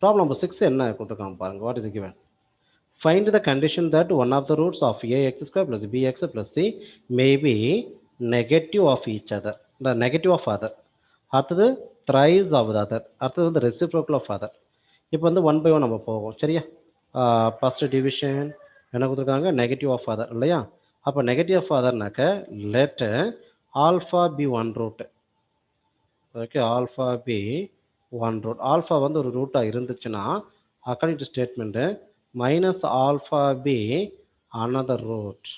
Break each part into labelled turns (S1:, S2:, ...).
S1: Problem number 6 என்ன கொடுத்துருக்காங்க பாருங்க. What is given? Find the condition that one of the roots of ax square plus bx plus c may be negative of each other. The negative of other. அடுத்தது thrice of the other. அடுத்தது வந்து reciprocal of other. இப்போ வந்து one by one நம்ம போவோம் சரியா. First division என்ன கொடுத்துருக்காங்க, நெகட்டிவ் ஆஃப் அதர் இல்லையா. அப்போ நெகட்டிவ் ஆஃப் அதர்னாக்க let alpha be one root. Okay, alpha be one root. Alpha வந்து ஒரு ரூட்டாக இருந்துச்சுன்னா according to statement minus alpha be another root.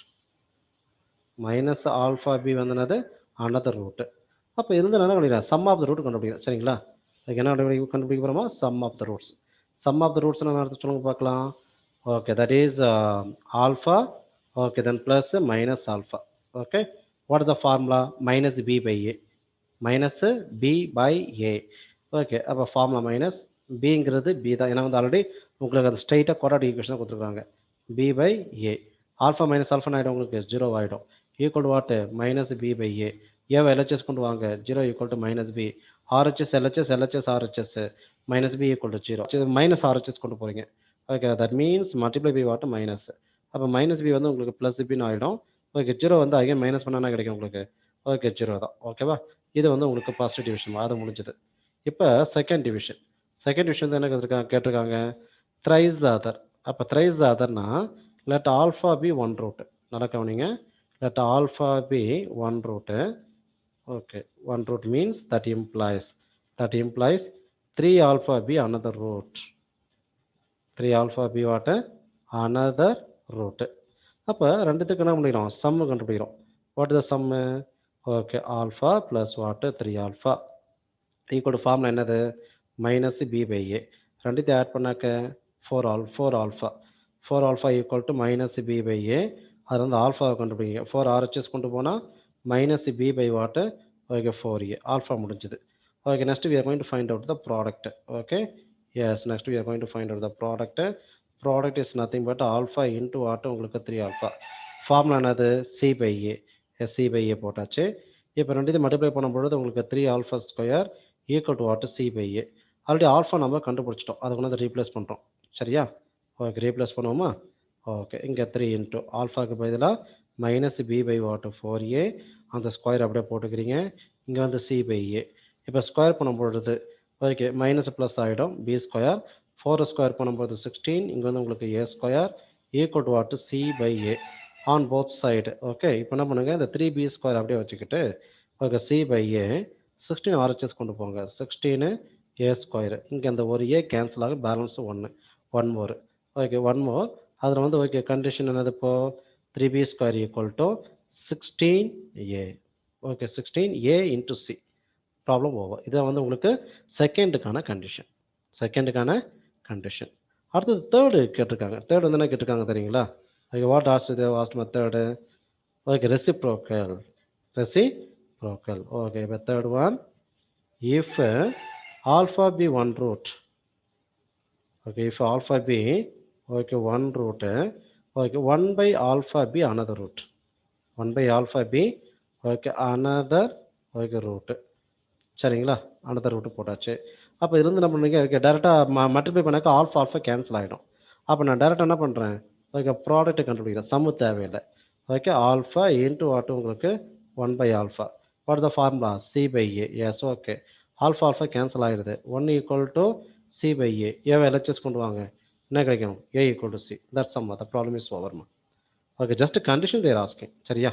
S1: Minus alpha be வந்துனது அனதர் ரூட்டு. அப்போ இருந்தனால கண்டுபிடிக்கிறேன், சம் ஆஃப் த ரூட் கண்டுபிடிக்கிறேன் சரிங்களா. அதுக்கு என்ன கண்டுபிடிக்க போகிறோமா, sum of the roots. Sum of the roots என்ன அர்த்தம் சொல்லுங்க பார்க்கலாம். Okay, that is alpha. Okay, then plus minus alpha. Okay, what is the formula, minus b by a. Minus b by a. Okay, அப்போ formula minus பிங்கிறது b தான், ஏன்னா வந்து already உங்களுக்கு அது ஸ்ட்ரைட்டாக குவாட்ராட்டிக் ஈக்குவேஷன் கொடுத்துருக்காங்க. B by a. Alpha minus alpha ஆகிடும், உங்களுக்கு 0 ஆகிடும். Equal what, minus b by a. ஏவை எல்ஹெச்எஸ் கொண்டு வாங்க, 0 equal to minus B. RHS LHS LHS RHS minus B equal to 0. Minus RHS கொண்டு போகிறீங்க. Okay, that means multiply B what minus. அப்போ minus B வந்து உங்களுக்கு ப்ளஸ் பின்னு ஆகிடும். Okay, 0 வந்து அகைன் மைனஸ் பண்ணால் கிடைக்கும் உங்களுக்கு. ஓகே, 0 தான். ஓகேவா, இது வந்து உங்களுக்கு பாசிட்டிவ் டிவிஷன், அது முடிஞ்சது. இப்போ செகண்ட் டிவிஷன். செகண்ட் டிவிஷன் வந்து என்ன கேட்டிருக்காங்க, த்ரைஸ் த அதர். அப்போ த்ரைஸ் த அதர்னா let alpha be one root. நல்லா கவனிங்க, let alpha be one root. Okay, one root means that implies 3 alpha be another root. 3 alpha be what, another root. அப்போ ரெண்டுத்துக்கு என்ன பண்ணிக்கிறோம், சம்மு கண்டுபிடிக்கிறோம். What is the sum, okay, alpha plus what 3 alpha equal formula என்னது, minus b by a. ரெண்டுத்தையும் add பண்ணாக்க 4 alpha. 4 alpha equal to minus b by a. அது வந்து ஆல்ஃபாவை கண்டுபிடிங்க. 4 ஆர்ஹெச்எஸ் கொண்டு போனால் minus b by what. Okay, 4 a. Alpha முடிஞ்சது. Okay, next we are going to find out the product. Okay, yes, next we are going to find out the product. Product is nothing but alpha into what, உங்களுக்கு 3 alpha. Formula என்னது, c by a. C by a போட்டாச்சு. இப்போ ரெண்டு multiply பண்ணும்பொழுது உங்களுக்கு 3 alpha square equal to what, c by a. Already alpha நம்ம கண்டுபிடிச்சிட்டோம், அதை கொண்டு வந்து ரீப்ளேஸ் பண்ணுறோம் சரியா. ஓகே, ரீப்ளேஸ் பண்ணுவோமா. ஓகே, இங்கே 3 இன்ட்டு ஆல்ஃபாவுக்கு பதிலாக minus b by what 4a. அந்த ஸ்கொயர் அப்படியே போட்டுக்கிறீங்க. இங்கே வந்து சி பை ஏ. இப்போ ஸ்கொயர் பண்ணும்பொழுது ஓகே மைனஸ் ப்ளஸ் ஆகிடும், பி ஸ்கொயர். 4 ஸ்கொயர் பண்ணும்போது 16. இங்கே வந்து உங்களுக்கு a square equal to what, c by a on both side. Okay, இப்போ என்ன பண்ணுங்கள், இந்த 3b ஸ்கொயர் அப்படியே வச்சுக்கிட்டு okay c by a 16 RHS கொண்டு போங்க. 16 ஏ ஸ்கொயர். இங்கே அந்த ஒரு ஏ கேன்சல் ஆகும், பேலன்ஸ் 1. 1 மோர். Okay, 1 more. அதில் வந்து ஓகே கண்டிஷன் என்னது இப்போது, 3b square equal to 16a. Okay, 16a into c. Problem over. இதை வந்து உங்களுக்கு செகண்டுக்கான கண்டிஷன். அடுத்தது தேர்டு கேட்டிருக்காங்க. தேர்டு வந்து என்ன கேட்டிருக்காங்க தெரியுங்களா. Okay, what was method, okay reciprocal. Okay, இப்போ third one, if alpha be one root. Okay, if alpha be okay one root. Okay, 1 by alpha be another root. 1 by alpha be okay another okay root சரிங்களா. Another root போட்டாச்சு. அப்போ இருந்து என்ன பண்ணுறீங்க, okay டேரெக்டாக multiply பண்ணாக்க alpha cancel ஆகிடும். அப்போ நான் டேரெக்டாக என்ன பண்ணுறேன், ஓகே ப்ராடக்ட்டை கண்டுபிடிக்கிறேன், சம்மு தேவையில்லை. ஓகே, ஆல்ஃபா இன்ட்டு வாட்டு உங்களுக்கு 1 by alpha. What the formula, c by a. Yes, okay, alpha cancel ஆகிடுது. 1 equal to c by a. ஏவை எல்ஹெச்எஸ் கொண்டு வாங்க, என்ன கிடைக்கும், a equal to c. That sum, the problem is ஓவர்மா. Okay, just condition they're asking சரியா.